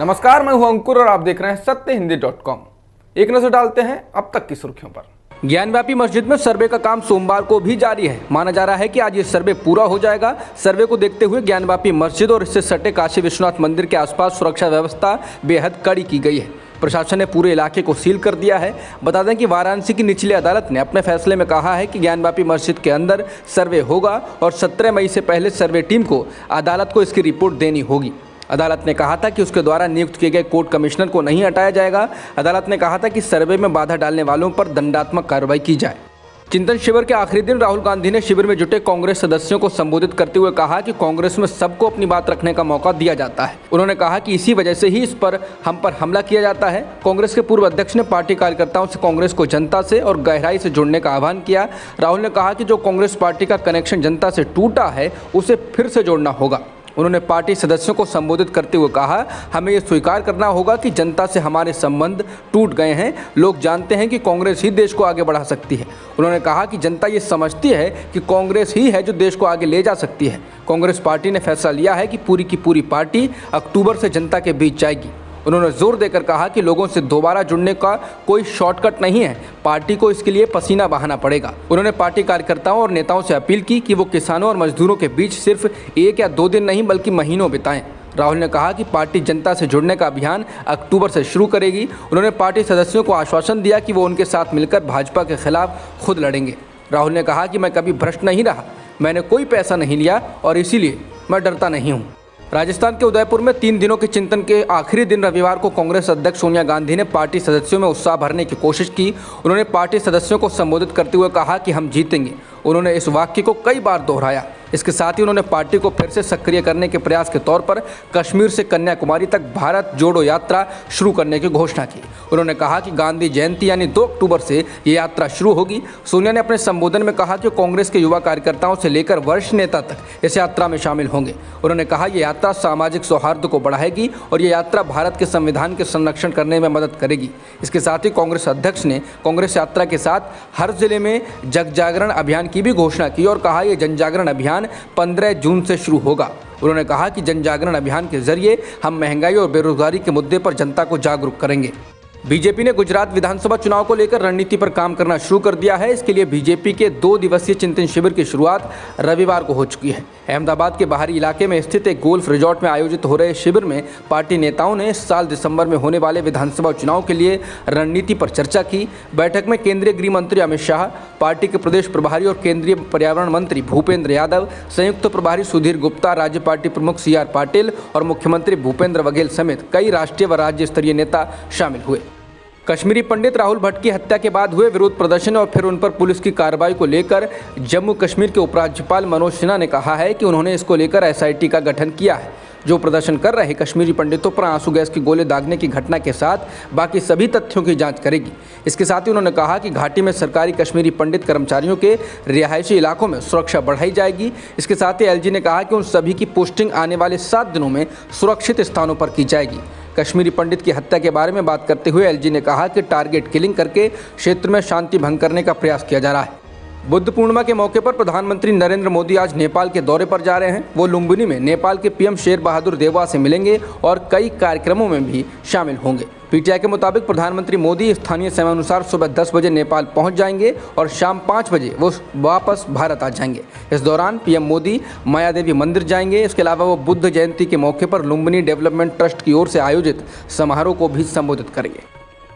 नमस्कार, मैं हूं अंकुर और आप देख रहे हैं सत्यहिंदी.com। एक नजर डालते हैं अब तक की सुर्खियों पर। ज्ञानव्यापी मस्जिद में सर्वे का काम सोमवार को भी जारी है। माना जा रहा है कि आज ये सर्वे पूरा हो जाएगा। सर्वे को देखते हुए ज्ञानव्यापी मस्जिद और इससे सटे काशी विश्वनाथ मंदिर के आसपास सुरक्षा व्यवस्था बेहद कड़ी की गई है। प्रशासन ने पूरे इलाके को सील कर दिया है। बता दें कि वाराणसी की निचली अदालत ने अपने फैसले में कहा है कि ज्ञानव्यापी मस्जिद के अंदर सर्वे होगा और 17 मई से पहले सर्वे टीम को अदालत को इसकी रिपोर्ट देनी होगी। अदालत ने कहा था कि उसके द्वारा नियुक्त किए गए कोर्ट कमिश्नर को नहीं हटाया जाएगा। अदालत ने कहा था कि सर्वे में बाधा डालने वालों पर दंडात्मक कार्रवाई की जाए। चिंतन शिविर के आखिरी दिन राहुल गांधी ने शिविर में जुटे कांग्रेस सदस्यों को संबोधित करते हुए कहा कि कांग्रेस में सबको अपनी बात रखने का मौका दिया जाता है। उन्होंने कहा कि इसी वजह से ही हम पर हमला किया जाता है। कांग्रेस के पूर्व अध्यक्ष ने पार्टी कार्यकर्ताओं से कांग्रेस को जनता से और गहराई से जुड़ने का आह्वान किया। राहुल ने कहा कि जो कांग्रेस पार्टी का कनेक्शन जनता से टूटा है उसे फिर से जोड़ना होगा। उन्होंने पार्टी सदस्यों को संबोधित करते हुए कहा, हमें ये स्वीकार करना होगा कि जनता से हमारे संबंध टूट गए हैं। लोग जानते हैं कि कांग्रेस ही देश को आगे बढ़ा सकती है। उन्होंने कहा कि जनता ये समझती है कि कांग्रेस ही है जो देश को आगे ले जा सकती है। कांग्रेस पार्टी ने फैसला लिया है कि पूरी की पूरी पार्टी अक्टूबर से जनता के बीच जाएगी। उन्होंने जोर देकर कहा कि लोगों से दोबारा जुड़ने का कोई शॉर्टकट नहीं है, पार्टी को इसके लिए पसीना बहाना पड़ेगा। उन्होंने पार्टी कार्यकर्ताओं और नेताओं से अपील की कि वो किसानों और मजदूरों के बीच सिर्फ 1 या 2 दिन नहीं बल्कि महीनों बिताएं। राहुल ने कहा कि पार्टी जनता से जुड़ने का अभियान अक्टूबर से शुरू करेगी। उन्होंने पार्टी सदस्यों को आश्वासन दिया कि वो उनके साथ मिलकर भाजपा के खिलाफ खुद लड़ेंगे। राहुल ने कहा कि मैं कभी भ्रष्ट नहीं रहा, मैंने कोई पैसा नहीं लिया और इसीलिए मैं डरता नहीं हूँ। राजस्थान के उदयपुर में 3 दिनों के चिंतन के आखिरी दिन रविवार को कांग्रेस अध्यक्ष सोनिया गांधी ने पार्टी सदस्यों में उत्साह भरने की कोशिश की। उन्होंने पार्टी सदस्यों को संबोधित करते हुए कहा कि हम जीतेंगे। उन्होंने इस वाक्य को कई बार दोहराया। इसके साथ ही उन्होंने पार्टी को फिर से सक्रिय करने के प्रयास के तौर पर कश्मीर से कन्याकुमारी तक भारत जोड़ो यात्रा शुरू करने की घोषणा की। उन्होंने कहा कि गांधी जयंती यानी 2 अक्टूबर से ये यात्रा शुरू होगी। सोनिया ने अपने संबोधन में कहा कि कांग्रेस के युवा कार्यकर्ताओं से लेकर वरिष्ठ नेता तक इस यात्रा में शामिल होंगे। उन्होंने कहा ये यात्रा सामाजिक सौहार्द को बढ़ाएगी और ये यात्रा भारत के संविधान के संरक्षण करने में मदद करेगी। इसके साथ ही कांग्रेस अध्यक्ष ने कांग्रेस यात्रा के साथ हर जिले में जग जागरण अभियान की भी घोषणा की और कहा यह जन जागरण अभियान 15 जून से शुरू होगा। उन्होंने कहा कि जन जागरण अभियान के जरिए हम महंगाई और बेरोजगारी के मुद्दे पर जनता को जागरूक करेंगे। बीजेपी ने गुजरात विधानसभा चुनाव को लेकर रणनीति पर काम करना शुरू कर दिया है। इसके लिए बीजेपी के 2 दिवसीय चिंतन शिविर की शुरुआत रविवार को हो चुकी है। अहमदाबाद के बाहरी इलाके में स्थित एक गोल्फ रिजॉर्ट में आयोजित हो रहे शिविर में पार्टी नेताओं ने इस साल दिसंबर में होने वाले विधानसभा चुनाव के लिए रणनीति पर चर्चा की। बैठक में केंद्रीय गृह मंत्री अमित शाह, पार्टी के प्रदेश प्रभारी और केंद्रीय पर्यावरण मंत्री भूपेंद्र यादव, संयुक्त प्रभारी सुधीर गुप्ता, राज्य पार्टी प्रमुख CR पाटिल और मुख्यमंत्री भूपेंद्र बघेल समेत कई राष्ट्रीय व राज्य स्तरीय नेता शामिल हुए। कश्मीरी पंडित राहुल भट्ट की हत्या के बाद हुए विरोध प्रदर्शन और फिर उन पर पुलिस की कार्रवाई को लेकर जम्मू कश्मीर के उपराज्यपाल मनोज सिन्हा ने कहा है कि उन्होंने इसको लेकर SIT का गठन किया है, जो प्रदर्शन कर रहे कश्मीरी पंडितों पर आंसू गैस के गोले दागने की घटना के साथ बाकी सभी तथ्यों की जांच करेगी। इसके साथ ही उन्होंने कहा कि घाटी में सरकारी कश्मीरी पंडित कर्मचारियों के रिहायशी इलाकों में सुरक्षा बढ़ाई जाएगी। इसके साथ ही LG ने कहा कि उन सभी की पोस्टिंग आने वाले 7 दिनों में सुरक्षित स्थानों पर की जाएगी। कश्मीरी पंडित की हत्या के बारे में बात करते हुए LG ने कहा कि टारगेट किलिंग करके क्षेत्र में शांति भंग करने का प्रयास किया जा रहा है। बुद्ध पूर्णिमा के मौके पर प्रधानमंत्री नरेंद्र मोदी आज नेपाल के दौरे पर जा रहे हैं। वो लुम्बिनी में नेपाल के PM शेर बहादुर देउवा से मिलेंगे और कई कार्यक्रमों में भी शामिल होंगे। PTI के मुताबिक प्रधानमंत्री मोदी स्थानीय समय अनुसार सुबह 10 बजे नेपाल पहुंच जाएंगे और शाम 5 बजे वो वापस भारत आ जाएंगे। इस दौरान PM मोदी माया देवी मंदिर जाएंगे। इसके अलावा वो बुद्ध जयंती के मौके पर लुम्बिनी डेवलपमेंट ट्रस्ट की ओर से आयोजित समारोह को भी संबोधित करेंगे।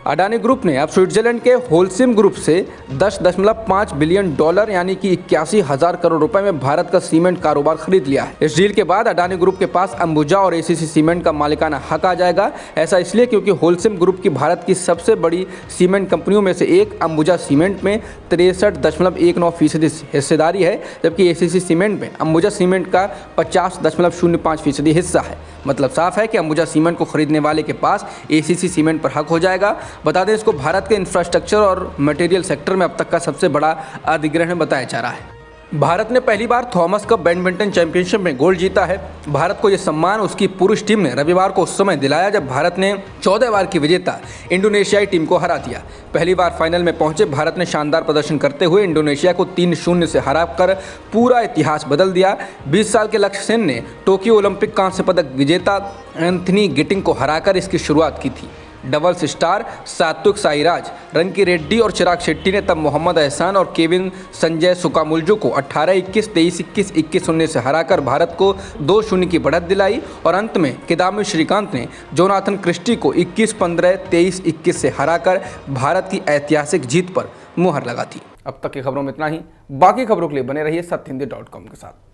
अडानी ग्रुप ने अब स्विट्जरलैंड के होलसिम ग्रुप से $10.5 बिलियन यानी कि 81,000 करोड़ रुपए में भारत का सीमेंट कारोबार खरीद लिया है। इस डील के बाद अडानी ग्रुप के पास अंबुजा और ACC सीमेंट का मालिकाना हक आ जाएगा। ऐसा इसलिए क्योंकि होलसिम ग्रुप की भारत की सबसे बड़ी सीमेंट कंपनियों में से एक अंबुजा सीमेंट में 63.19% हिस्सेदारी है, जबकि ACC सीमेंट में अंबुजा सीमेंट का 50.05% हिस्सा है। मतलब साफ है कि अंबुजा सीमेंट को खरीदने वाले के पास ACC सीमेंट पर हक हो जाएगा। बता दें इसको भारत के इंफ्रास्ट्रक्चर और मटेरियल सेक्टर में अब तक का सबसे बड़ा अधिग्रहण बताया जा रहा है। भारत ने पहली बार थॉमस कप बैडमिंटन चैंपियनशिप में गोल्ड जीता है। भारत को यह सम्मान उसकी पुरुष टीम ने रविवार को उस समय दिलाया जब भारत ने 14 बार की विजेता इंडोनेशियाई टीम को हरा दिया। पहली बार फाइनल में पहुंचे भारत ने शानदार प्रदर्शन करते हुए इंडोनेशिया को 3-0 से हराकर पूरा इतिहास बदल दिया। 20 साल के लक्ष्य सेन ने टोक्यो ओलंपिक कांस्य पदक विजेता एंथनी गिटिंग को हराकर इसकी शुरुआत की थी। डबल्स स्टार सात्विक साईराज, रंकी रेड्डी और चिराग शेट्टी ने तब मोहम्मद एहसान और केविन संजय सुकामुल्जो को 18-21, 23-21, 21-19 से हराकर भारत को 2-0 की बढ़त दिलाई और अंत में किदाम्बी श्रीकांत ने जोनाथन क्रिस्टी को 21-15, 23-21 से हराकर भारत की ऐतिहासिक जीत पर मुहर लगा दी। अब तक की खबरों में इतना ही। बाकी खबरों के लिए बने रहिए सत्यहिंदी.com के साथ।